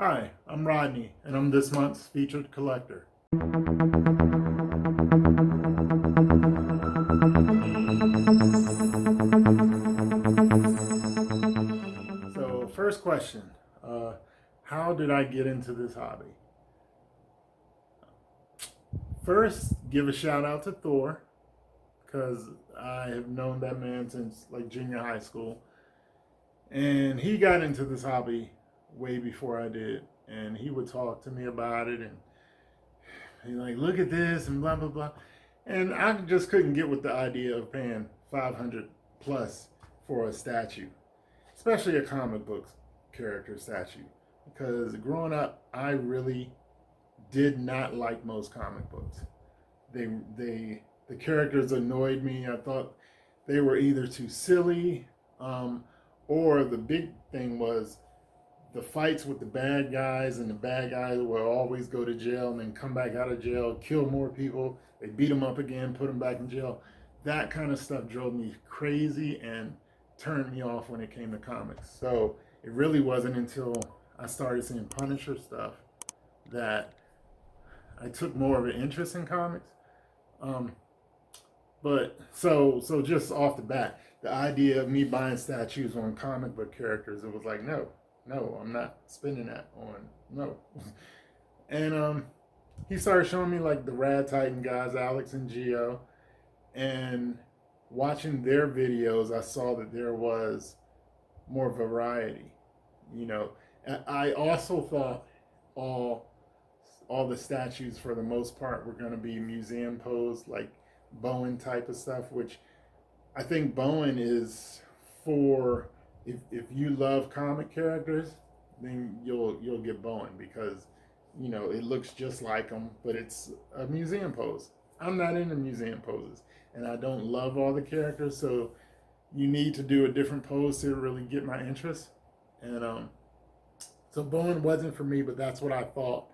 Hi, I'm Rodney, and I'm this month's featured collector. So, first question, how did I get into this hobby? First, give a shout out to Thor, because I have known that man since like junior high school. And he got into this hobby way before I did. And he would talk to me about it, and he's like, look at this and blah blah blah. And I just couldn't get with the idea of paying 500 plus for a statue, especially a comic book character statue. Because growing up, I really did not like most comic books. The characters annoyed me. I thought they were either too silly, or the big thing was the fights with the bad guys, and the bad guys would always go to jail and then come back out of jail, kill more people. They beat them up again, put them back in jail. That kind of stuff drove me crazy and turned me off when it came to comics. So it really wasn't until I started seeing Punisher stuff that I took more of an interest in comics. But so just off the bat, the idea of me buying statues on comic book characters, it was like, no, I'm not spending that on, no. And he started showing me like the Rad Titan guys, Alex and Geo, and watching their videos, I saw that there was more variety. You know, I also thought all the statues for the most part were going to be museum posed, like Bowen type of stuff, which I think Bowen is for, if you love comic characters, then you'll get Bowen, because you know it looks just like them, but it's a museum pose. I'm not into museum poses, and I don't love all the characters, so you need to do a different pose to really get my interest. And so Bowen wasn't for me, but that's what I thought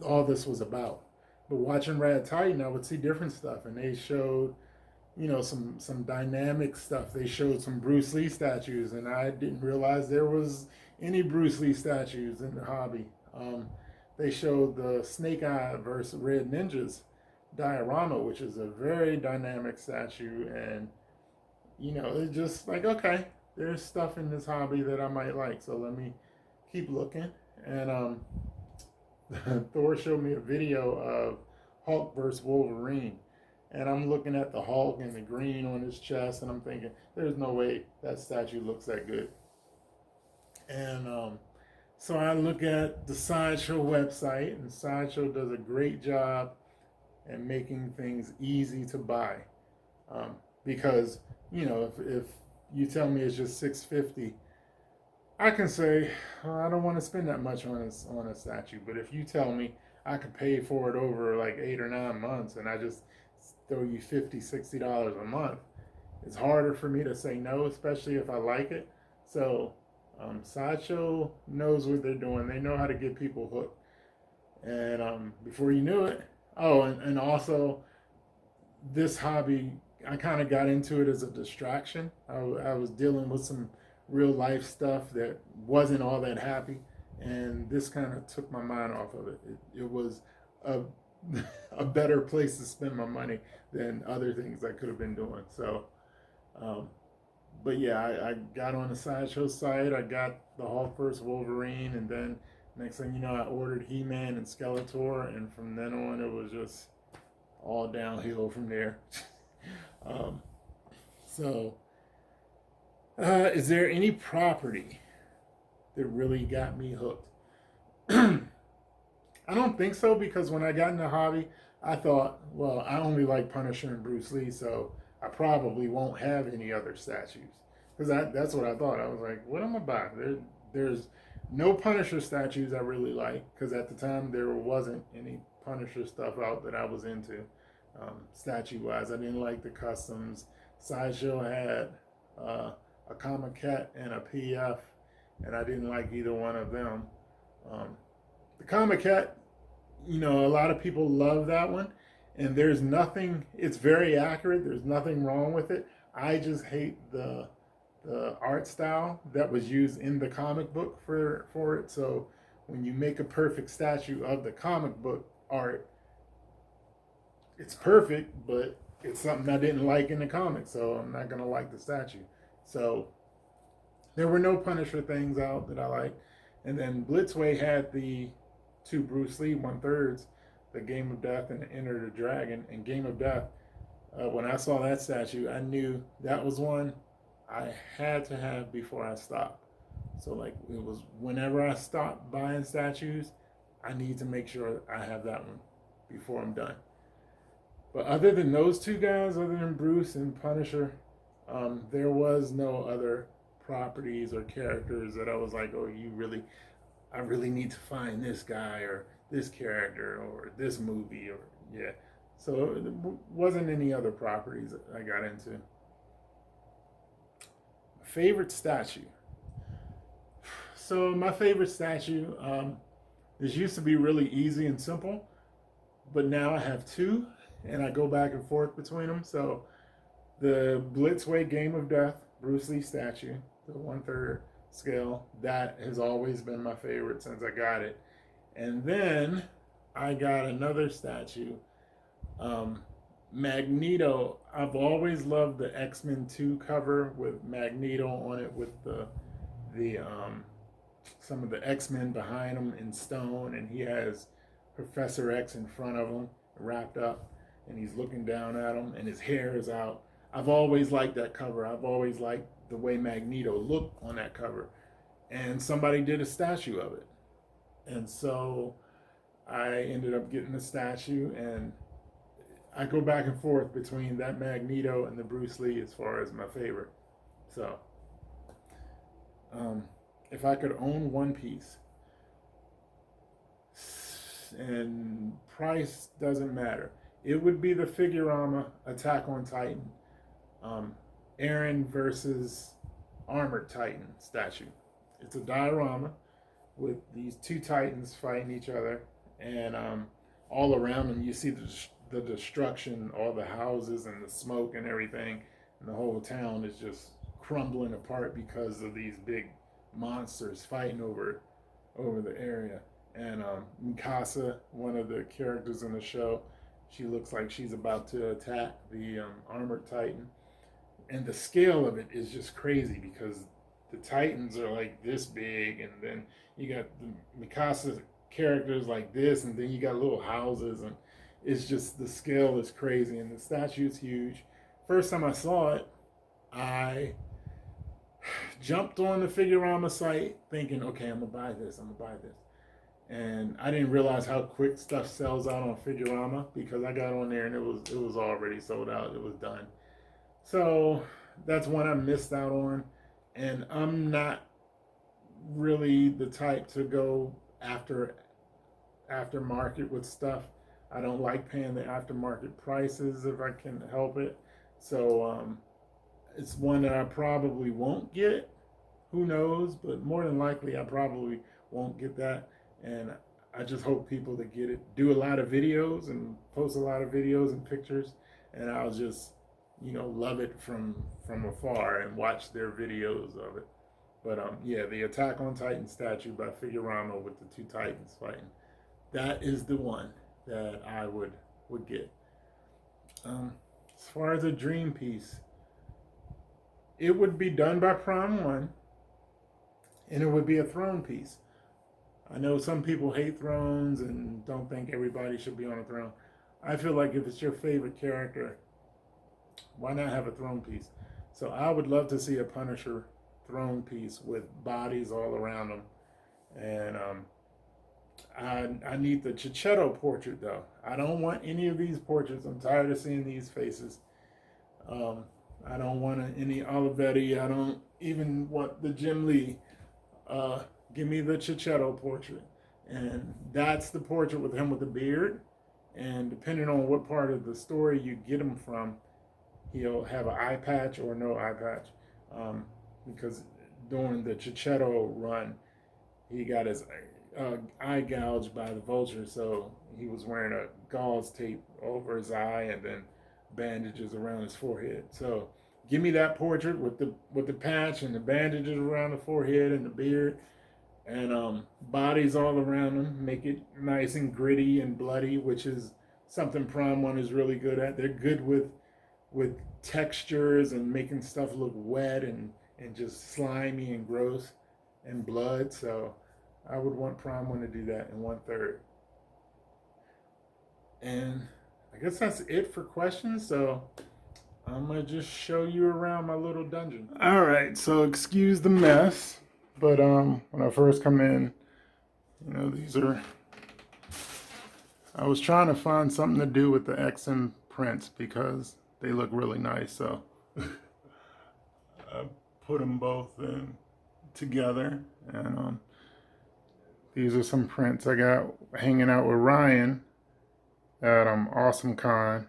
all this was about. But watching Rad Titan, I would see different stuff, and they showed, you know, some dynamic stuff. They showed some Bruce Lee statues, and I didn't realize there was any Bruce Lee statues in the hobby. They showed the Snake Eye versus Red Ninjas diorama, which is a very dynamic statue, and you know, it's just like, okay, there's stuff in this hobby that I might like, so let me keep looking. And Thor showed me a video of Hulk versus Wolverine, and I'm looking at the Hulk and the green on his chest, and I'm thinking, there's no way that statue looks that good. And so I look at the Sideshow website, and Sideshow does a great job at making things easy to buy. Because, you know, if you tell me it's just $650, I can say, oh, I don't want to spend that much on a statue. But if you tell me I could pay for it over like 8 or 9 months, and I just throw you $50, $60 a month, it's harder for me to say no, especially if I like it. So Sideshow knows what they're doing. They know how to get people hooked. And before you knew it, and also this hobby, I kind of got into it as a distraction. I was dealing with some real life stuff that wasn't all that happy, and this kind of took my mind off of it. It was a better place to spend my money than other things I could have been doing. So, but yeah, I got on the Sideshow site. I got the Hulk vs. Wolverine, and then next thing you know, I ordered He-Man and Skeletor, and from then on, it was just all downhill from there. Is there any property that really got me hooked? I don't think so, because when I got in the hobby, I thought, well, I only like Punisher and Bruce Lee, so I probably won't have any other statues. Because that's what I thought. I was like, what am I buying? There's no Punisher statues I really like, because at the time there wasn't any Punisher stuff out that I was into. Statue-wise, I didn't like the customs. Sideshow had a Comic Cat and a PF, and I didn't like either one of them. The Comic Cat, you know, a lot of people love that one, and there's nothing, it's very accurate, there's nothing wrong with it. I just hate the the art style that was used in the comic book for it. So when you make a perfect statue of the comic book art, it's perfect, but it's something I didn't like in the comic, so I'm not gonna like the statue. So there were no Punisher things out that I liked. And then Blitzway had the two Bruce Lee 1/3s, the Game of Death and Enter the Dragon. And Game of Death, when I saw that statue, I knew that was one I had to have before I stopped. So like it was whenever I stop buying statues, I need to make sure I have that one before I'm done. But other than those two guys, other than Bruce and Punisher, there was no other properties or characters that I was like, oh, I really need to find this guy or this character or this movie or yeah. So it wasn't any other properties that I got into. Favorite statue. So my favorite statue, this used to be really easy and simple, but now I have two, and I go back and forth between them. So the Blitzway Game of Death Bruce Lee statue, the 1/3 scale, that has always been my favorite since I got it. And then I got another statue, Magneto. I've always loved the X-Men 2 cover with Magneto on it with the some of the X-Men behind him in stone, and he has Professor X in front of him wrapped up, and he's looking down at him, and his hair is out. I've always liked that cover. I've always liked the way Magneto looked on that cover, and somebody did a statue of it, and so I ended up getting the statue, and I go back and forth between that Magneto and the Bruce Lee as far as my favorite. So, if I could own one piece, and price doesn't matter, it would be the Figurama Attack on Titan, Aaron versus Armored Titan statue. It's a diorama with these two Titans fighting each other, and all around them you see the destruction, all the houses and the smoke and everything, and the whole town is just crumbling apart because of these big monsters fighting over the area. And Mikasa, one of the characters in the show, she looks like she's about to attack the Armored Titan. And the scale of it is just crazy because the Titans are like this big, and then you got the Mikasa characters like this, and then you got little houses, and it's just, the scale is crazy, and the statue is huge. First time I saw it, I jumped on the Figurama site thinking, okay, I'm gonna buy this. And I didn't realize how quick stuff sells out on Figurama, because I got on there and it was already sold out. It was done. So that's one I missed out on. And I'm not really the type to go after aftermarket with stuff. I don't like paying the aftermarket prices if I can help it. So it's one that I probably won't get. Who knows? But more than likely, I probably won't get that. And I just hope people that get it do a lot of videos and post a lot of videos and pictures, and I'll just, love it from afar and watch their videos of it. But yeah, the Attack on Titan statue by Figurama with the two Titans fighting, that is the one that I would get. As far as a dream piece, it would be done by Prime 1, and it would be a throne piece. I know some people hate thrones and don't think everybody should be on a throne. I feel like if it's your favorite character, why not have a throne piece? So I would love to see a Punisher throne piece with bodies all around them. And I need the Chichetto portrait, though. I don't want any of these portraits. I'm tired of seeing these faces. I don't want any Olivetti. I don't even want the Jim Lee. Give me the Chichetto portrait. And that's the portrait with him with the beard. And depending on what part of the story you get him from, he'll have an eye patch or no eye patch. Because during the Chichetto run, he got his eye gouged by the vulture. So he was wearing a gauze tape over his eye and then bandages around his forehead. So give me that portrait with the patch and the bandages around the forehead and the beard, and bodies all around them. Make it nice and gritty and bloody, which is something Prime One is really good at. They're good with textures and making stuff look wet and just slimy and gross and blood. So I would want Prime One to do that in 1/3. And I guess that's it for questions. So I'm gonna just show you around my little dungeon. All right, so excuse the mess, but when I first come in, you know, these are. I was trying to find something to do with the XM prints because they look really nice. So I put them both in together, and these are some prints I got hanging out with Ryan at Awesome Con.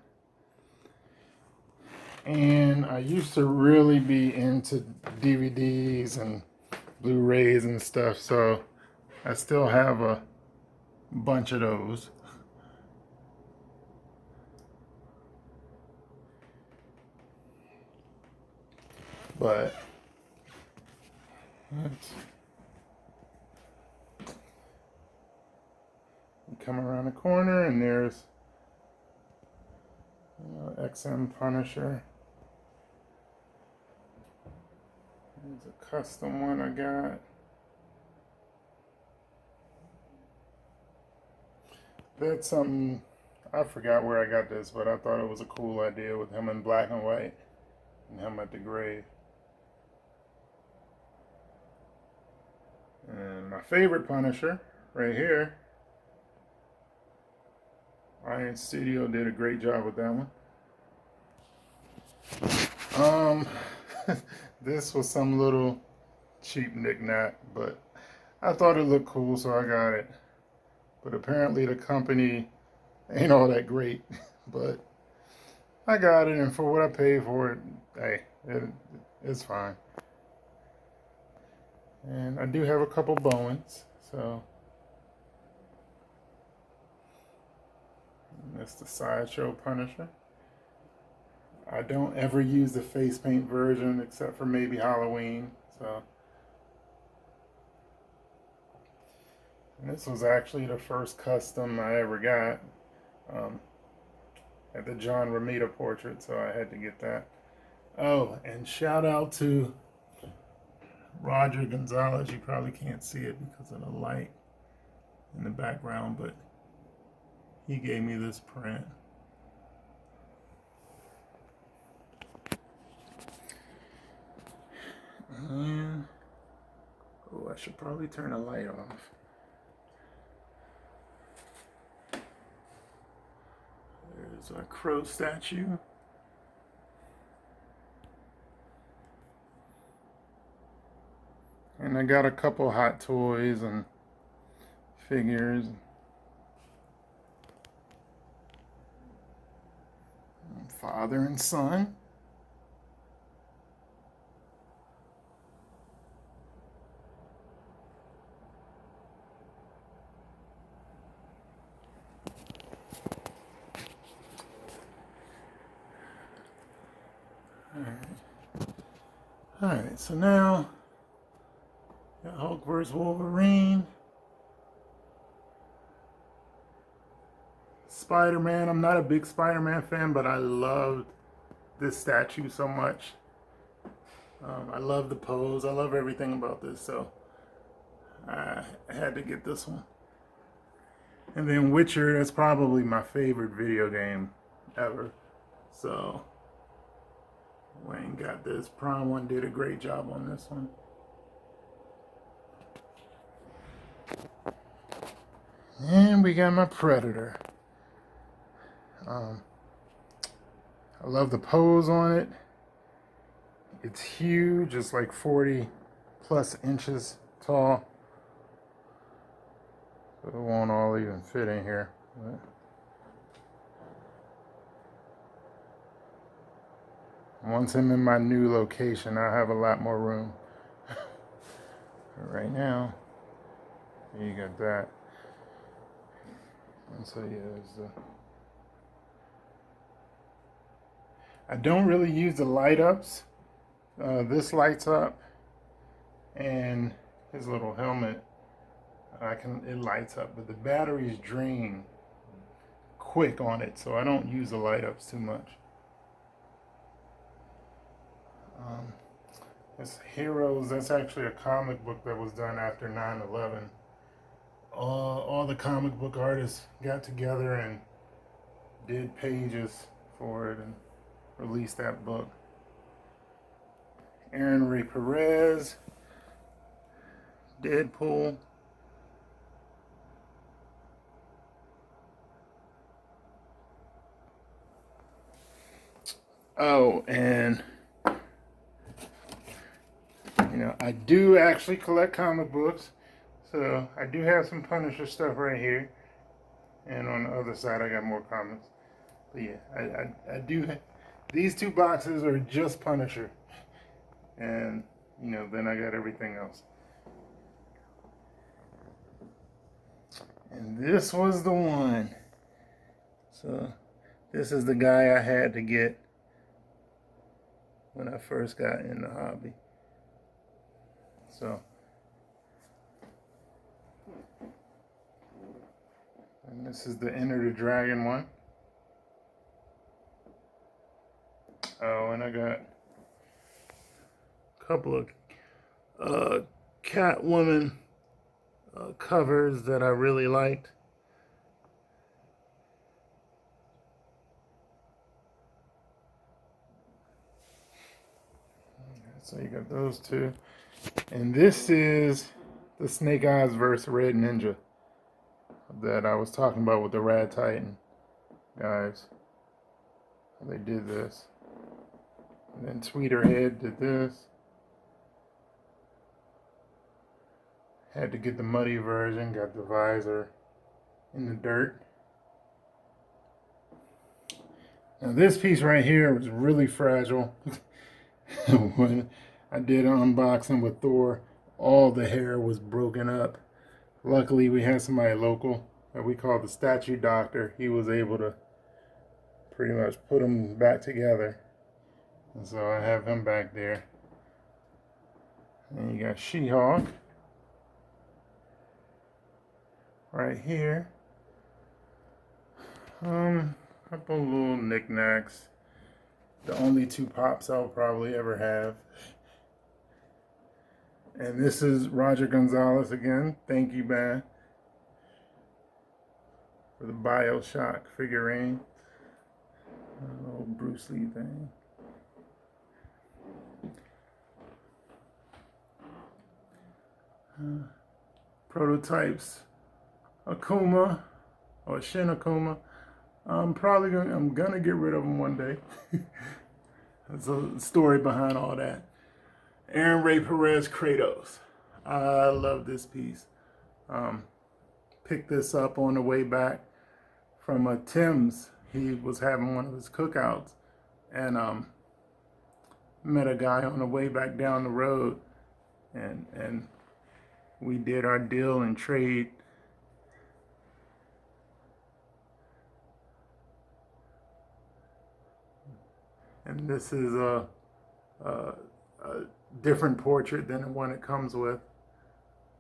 And I used to really be into DVDs and Blu-rays and stuff, so I still have a bunch of those. But let's come around the corner, and there's XM Punisher. There's a custom one I got. That's something, I forgot where I got this, but I thought it was a cool idea with him in black and white and him at the grave. And my favorite Punisher, right here. Iron Studio did a great job with that one. This was some little cheap knick-knack, but I thought it looked cool, so I got it. But apparently the company ain't all that great, but I got it, and for what I paid for it, hey, it's fine. And I do have a couple Bowens, so that's the Sideshow Punisher. I don't ever use the face paint version except for maybe Halloween. So, and this was actually the first custom I ever got at the John Romita portrait, so I had to get that. Oh, and shout out to Roger Gonzalez. You probably can't see it because of the light in the background, but he gave me this print. And, oh, I should probably turn the light off. There's a crow statue. And I got a couple Hot Toys and figures. Father and son. Alright, so now got Hulk vs. Wolverine. Spider-Man. I'm not a big Spider-Man fan, but I loved this statue so much. I love the pose. I love everything about this, so I had to get this one. And then Witcher, that's probably my favorite video game ever. So Wayne got this. Prime One did a great job on this one. And we got my Predator. I love the pose on it. It's huge. It's like 40 plus inches tall. So it won't all even fit in here. But once I'm in my new location, I'll have a lot more room. But right now, you got that. And so yeah, there's the... I don't really use the light ups This lights up, and his little helmet, it lights up, but the batteries drain quick on it, so I don't use the light ups too much. It's Heroes. That's actually a comic book that was done after 9/11. All the comic book artists got together and did pages for it and released that book. Aaron Ray Perez, Deadpool. Oh, and I do actually collect comic books, so I do have some Punisher stuff right here, and on the other side I got more comics. But yeah, I do. These two boxes are just Punisher, and then I got everything else. And this was the one. So this is the guy I had to get when I first got in the hobby. So, and this is the Enter the Dragon one. Oh, and I got a couple of Catwoman covers that I really liked. So you got those two. And this is the Snake Eyes vs. Red Ninja that I was talking about with the Rad Titan guys. They did this. And then Tweeterhead did this. Had to get the muddy version, got the visor in the dirt. Now this piece right here was really fragile. When I did an unboxing with Thor, all the hair was broken up. Luckily, we had somebody local that we call the Statue Doctor. He was able to pretty much put them back together. And so I have him back there. And you got She-Hulk right here. Couple little knickknacks. The only two pops I'll probably ever have. And this is Roger Gonzalez again. Thank you, man, for the BioShock figurine. A little Bruce Lee thing. Prototypes. Akuma or Shin Akuma. I'm gonna get rid of them one day. There's a story behind all that. Aaron Ray Perez Kratos. I love this piece. Picked this up on the way back from Tim's. He was having one of his cookouts, and met a guy on the way back down the road, and we did our deal and trade. And this is a different portrait than the one it comes with.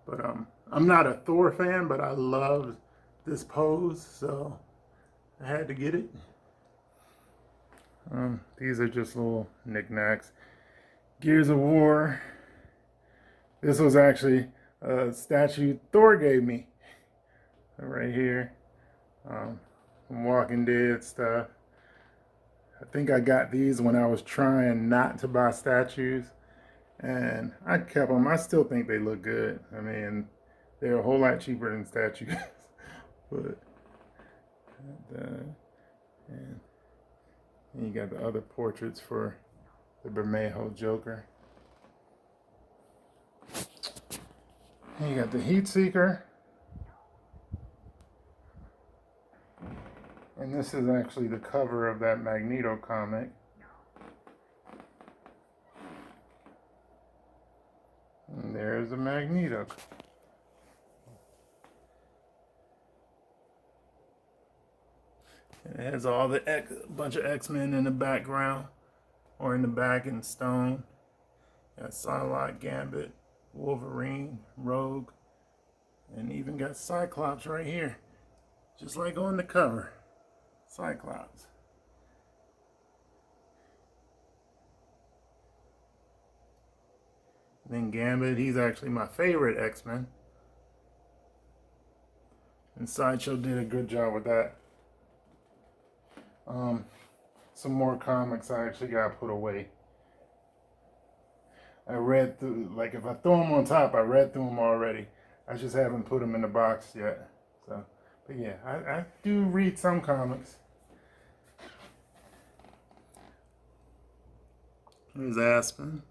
But I'm not a Thor fan, but I love this pose, so I had to get it. These are just little knickknacks. Gears of War. This was actually a statue Thor gave me. Right here. Some Walking Dead stuff. I think I got these when I was trying not to buy statues, and I kept them. I still think they look good. I mean, they're a whole lot cheaper than statues. But and you got the other portraits for the Bermejo Joker. And you got the Heat Seeker. And this is actually the cover of that Magneto comic. And there's the Magneto. And it has all the bunch of X-Men in the background, or in the back in stone. Got Starlight, Gambit, Wolverine, Rogue, and even got Cyclops right here. Just like on the cover. Cyclops. Then Gambit, he's actually my favorite X-Men. And Sideshow did a good job with that. Some more comics I actually got put away. I read through, like if I throw them on top, I read through them already. I just haven't put them in the box yet. So, but yeah, I do read some comics. Here's Aspen.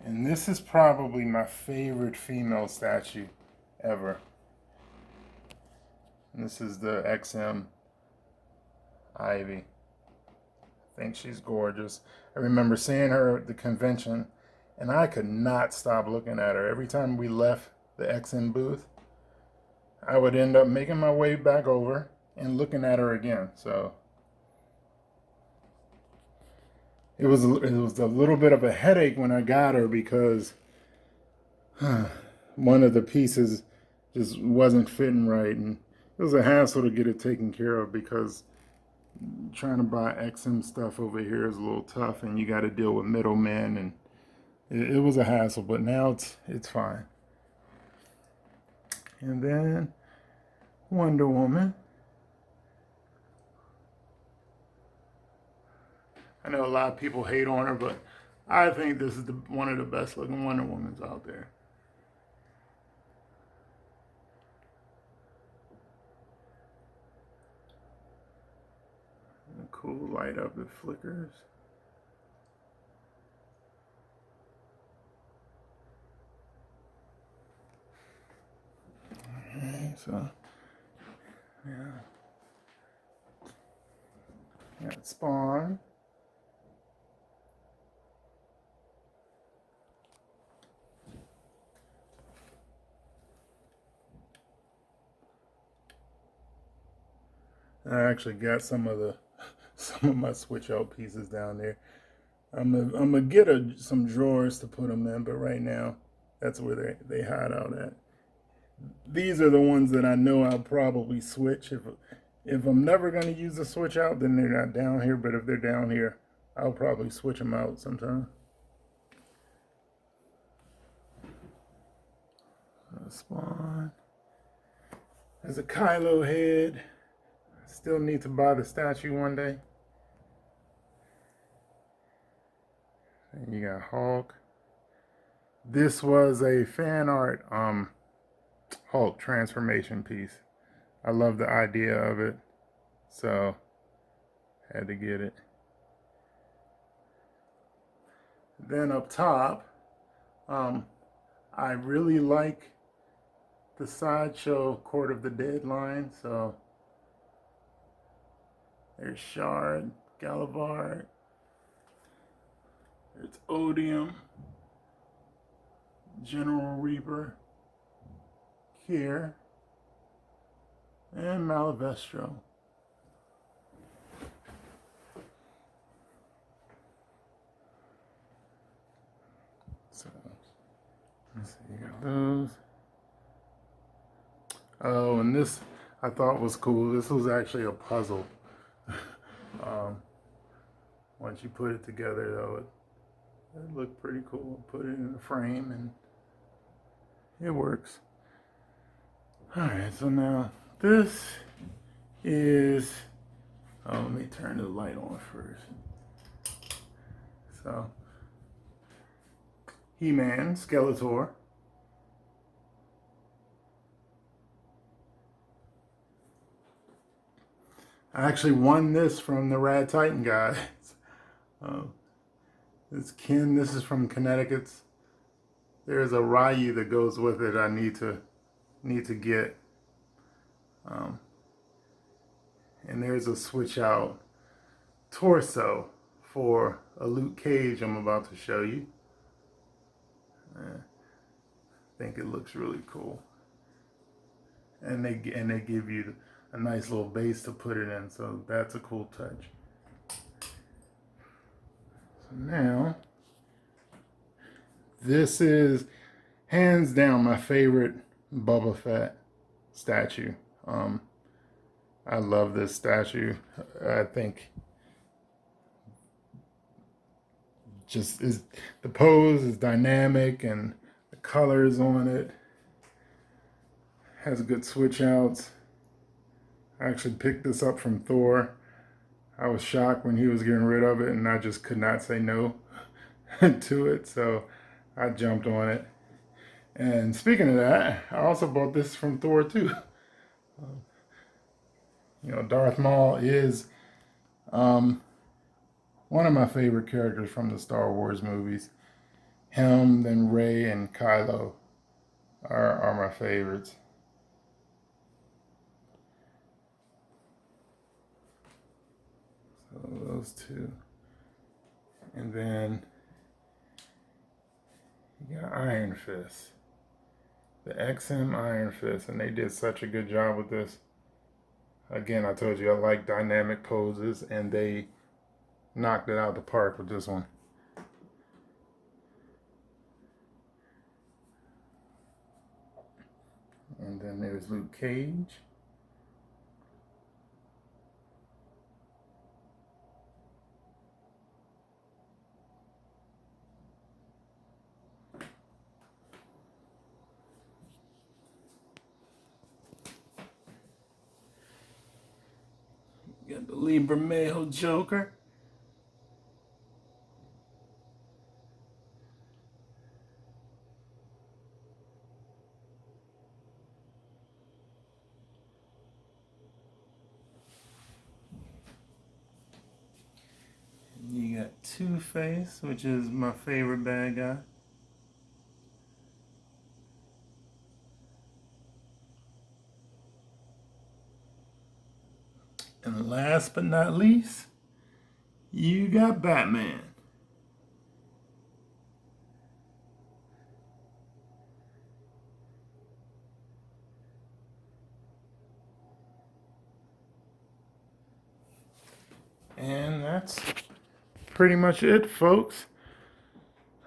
And this is probably my favorite female statue ever. And this is the XM Ivy. I think she's gorgeous. I remember seeing her at the convention, and I could not stop looking at her. Every time we left the XM booth, I would end up making my way back over and looking at her again. So it was a little bit of a headache when I got her because one of the pieces just wasn't fitting right, and it was a hassle to get it taken care of because trying to buy XM stuff over here is a little tough, and you got to deal with middlemen, and it was a hassle. But now it's fine. And then Wonder Woman. I know a lot of people hate on her, but I think this is one of the best looking Wonder Womans out there. A cool light up that flickers. Okay, so yeah. Got Spawn. I actually got some of my switch out pieces down there. I'm gonna get some drawers to put them in, but right now that's where they hide out at. These are the ones that I know I'll probably switch. If I'm never gonna use the switch out, then they're not down here. But if they're down here, I'll probably switch them out sometime. Spawn. There's a Kylo head. Still need to buy the statue one day. And you got Hulk. This was a fan art Hulk transformation piece. I love the idea of it, so had to get it. Then up top, I really like the Sideshow Court of the Dead line, so there's Shard, Galivard, there's Odium, General Reaper, Kier, and Malavestro. So, let's see, you got those. Oh, and this I thought was cool. This was actually a puzzle. Once you put it together, though, it looked pretty cool. Put it in a frame, and it works. All right, so now this is. Oh, let me turn the light on first. So, He-Man, Skeletor. I actually won this from the Rad Titan guys. It's Ken. This is from Connecticut's. There's a Ryu that goes with it. I need to get. And there's a switch out torso for a Luke Cage I'm about to show you. I think it looks really cool. And they give you a nice little base to put it in. So that's a cool touch. So now, this is hands down my favorite Boba Fett statue. I love this statue. I think just is the pose is dynamic and the colors on it has good switch outs. I actually picked this up from Thor. I was shocked when he was getting rid of it, and I just could not say no to it, so I jumped on it. And speaking of that, I also bought this from Thor too. You know, Darth Maul is one of my favorite characters from the Star Wars movies. Him, then Rey, and Kylo are my favorites. So those two. And then you got Iron Fist. The XM Iron Fist, and they did such a good job with this. Again, I told you I like dynamic poses, and they knocked it out of the park with this one. And then there's Luke Cage. Got the Lee Bermejo Joker. And you got Two-Face, which is my favorite bad guy. And last but not least, you got Batman. And that's pretty much it, folks.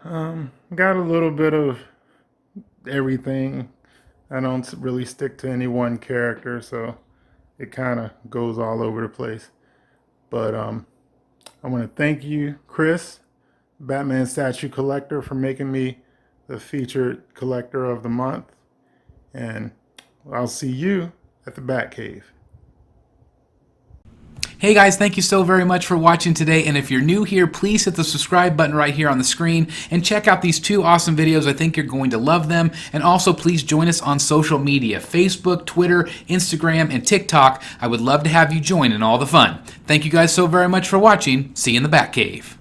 Got a little bit of everything. I don't really stick to any one character, so it kind of goes all over the place. But I want to thank you, Chris, Batman Statue Collector, for making me the featured collector of the month. And I'll see you at the Batcave. Hey guys, thank you so very much for watching today, and if you're new here, please hit the subscribe button right here on the screen and check out these two awesome videos. I think you're going to love them. And also please join us on social media, Facebook, Twitter, Instagram, and TikTok. I would love to have you join in all the fun. Thank you guys so very much for watching. See you in the Batcave.